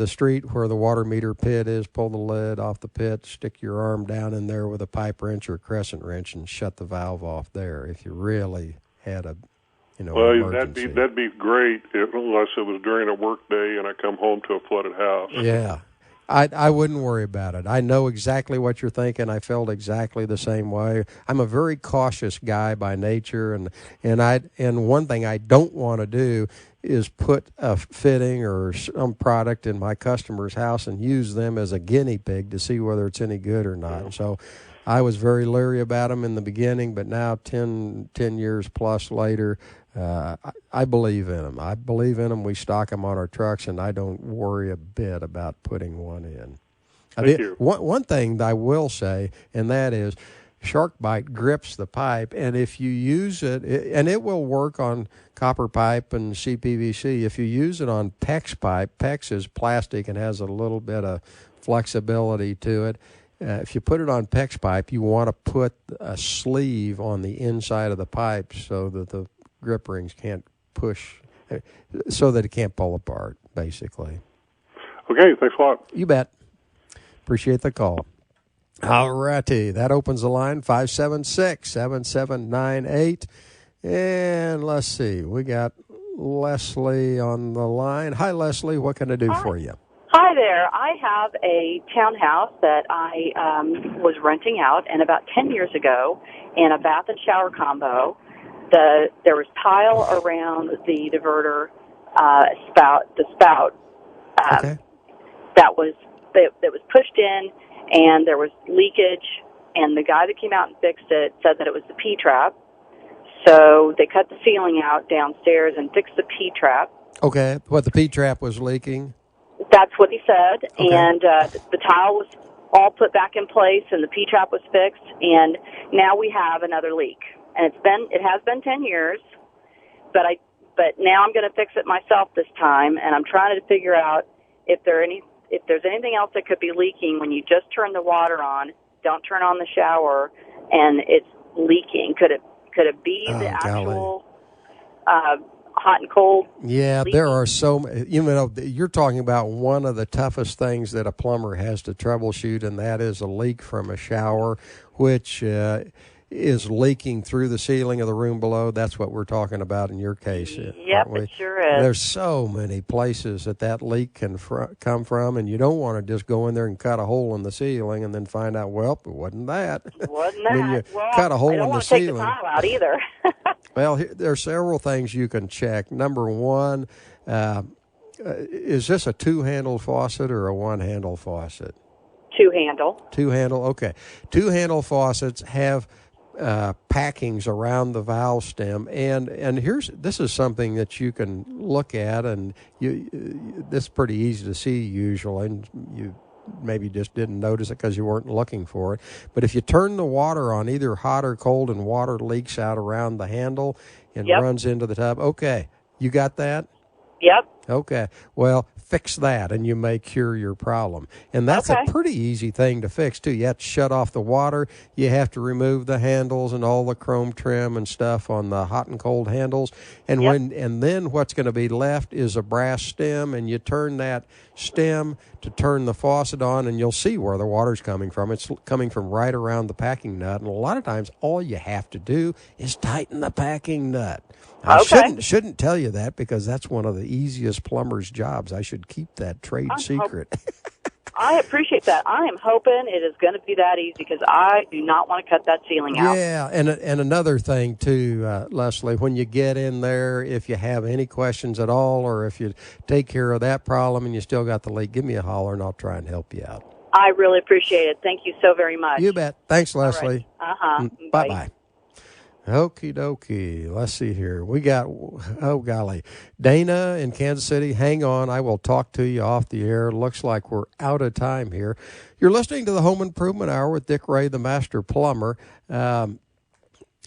street where the water meter pit is, pull the lid off the pit, stick your arm down in there with a pipe wrench or a crescent wrench, and shut the valve off there if you really had a emergency. That'd be great, unless it was during a work day and I come home to a flooded house. Yeah. I wouldn't worry about it. I know exactly what you're thinking. I felt exactly the same way. I'm a very cautious guy by nature, and one thing I don't want to do is put a fitting or some product in my customer's house and use them as a guinea pig to see whether it's any good or not. And so I was very leery about them in the beginning, but now 10 years plus later, I believe in them. I believe in them. We stock them on our trucks, and I don't worry a bit about putting one in. Thank you. One thing that I will say, and that is shark bite grips the pipe, and if you use it, and it will work on copper pipe and CPVC. If you use it on PEX pipe, PEX is plastic and has a little bit of flexibility to it. If you put it on PEX pipe, you want to put a sleeve on the inside of the pipe so that the grip rings can't push, so that it can't pull apart, basically. Okay, thanks a lot. You bet. Appreciate the call. All righty, that opens the line, 576-7798. And let's see, we got Leslie on the line. Hi, Leslie, what can I do for you? Hi there. I have a townhouse that I was renting out, and about 10 years ago, in a bath and shower combo, there was tile around the diverter spout, Okay. that was pushed in, and there was leakage, and the guy that came out and fixed it said that it was the P-trap. So they cut the ceiling out downstairs and fixed the P-trap. Okay, what, the P-trap was leaking? That's what he said, okay. And the tile was all put back in place, and the P-trap was fixed, and now we have another leak. And it has been 10 years, but now I'm going to fix it myself this time, and I'm trying to figure out if there's anything else that could be leaking when you just turn the water on, don't turn on the shower, and it's leaking. Could it be the actual hot and cold? Yeah, leaking? there are you're talking about one of the toughest things that a plumber has to troubleshoot, and that is a leak from a shower, which is leaking through the ceiling of the room below. That's what we're talking about in your case. Yep, it sure is. There's so many places that leak can come from, and you don't want to just go in there and cut a hole in the ceiling and then find out, well, it wasn't that. Wasn't that? Then you cut a hole in the ceiling. I don't want to take the tile out either. Well, there are several things you can check. Number one, is this a two-handle faucet or a one-handle faucet? Two-handle. Two-handle, okay. Two-handle faucets have packings around the valve stem, and this is something that you can look at, and this is pretty easy to see usually, and you maybe just didn't notice it because you weren't looking for it. But if you turn the water on, either hot or cold, and water leaks out around the handle and runs into the tub, okay, you got that? Yep. Okay. Well, fix that, and you may cure your problem. And that's a pretty easy thing to fix, too. You have to shut off the water. You have to remove the handles and all the chrome trim and stuff on the hot and cold handles. And then what's going to be left is a brass stem, and you turn that stem to turn the faucet on, and you'll see where the water's coming from. It's coming from right around the packing nut. And a lot of times, all you have to do is tighten the packing nut. I shouldn't tell you that because that's one of the easiest plumber's jobs. I should keep that trade secret. I appreciate that. I am hoping it is going to be that easy because I do not want to cut that ceiling out. Yeah, and another thing, too, Leslie, when you get in there, if you have any questions at all or if you take care of that problem and you still got the leak, give me a holler and I'll try and help you out. I really appreciate it. Thank you so very much. You bet. Thanks, Leslie. Right. Bye-bye. Okie dokie. Let's see here. We got, Dana in Kansas City. Hang on. I will talk to you off the air. Looks like we're out of time here. You're listening to the Home Improvement Hour with Dick Ray, the Master Plumber. And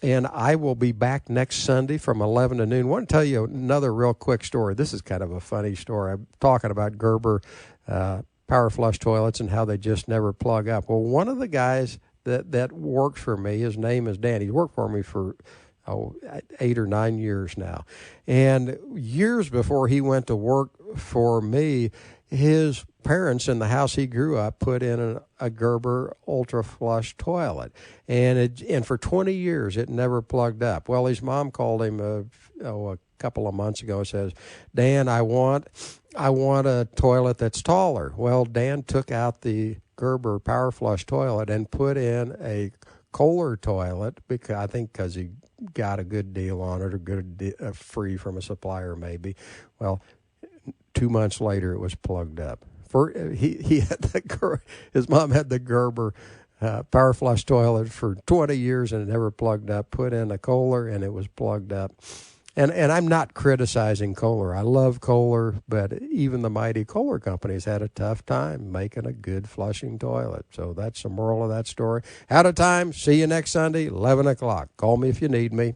I will be back next Sunday from 11 to noon. I want to tell you another real quick story. This is kind of a funny story. I'm talking about Gerber power flush toilets and how they just never plug up. Well, one of the guys that works for me, his name is Dan. He's worked for me for 8 or 9 years now. And years before he went to work for me, his parents in the house he grew up put in a Gerber Ultra Flush toilet. And for 20 years, it never plugged up. Well, his mom called him a couple of months ago and says, Dan, I want a toilet that's taller. Well, Dan took out the Gerber Power Flush toilet and put in a Kohler toilet because he got a good deal on it, or free from a supplier maybe. Well, 2 months later, it was plugged up. He had his mom had the Gerber power flush toilet for 20 years and it never plugged up. Put in a Kohler and it was plugged up. And I'm not criticizing Kohler. I love Kohler, but even the mighty Kohler companies had a tough time making a good flushing toilet. So that's the moral of that story. Out of time. See you next Sunday, 11 o'clock. Call me if you need me.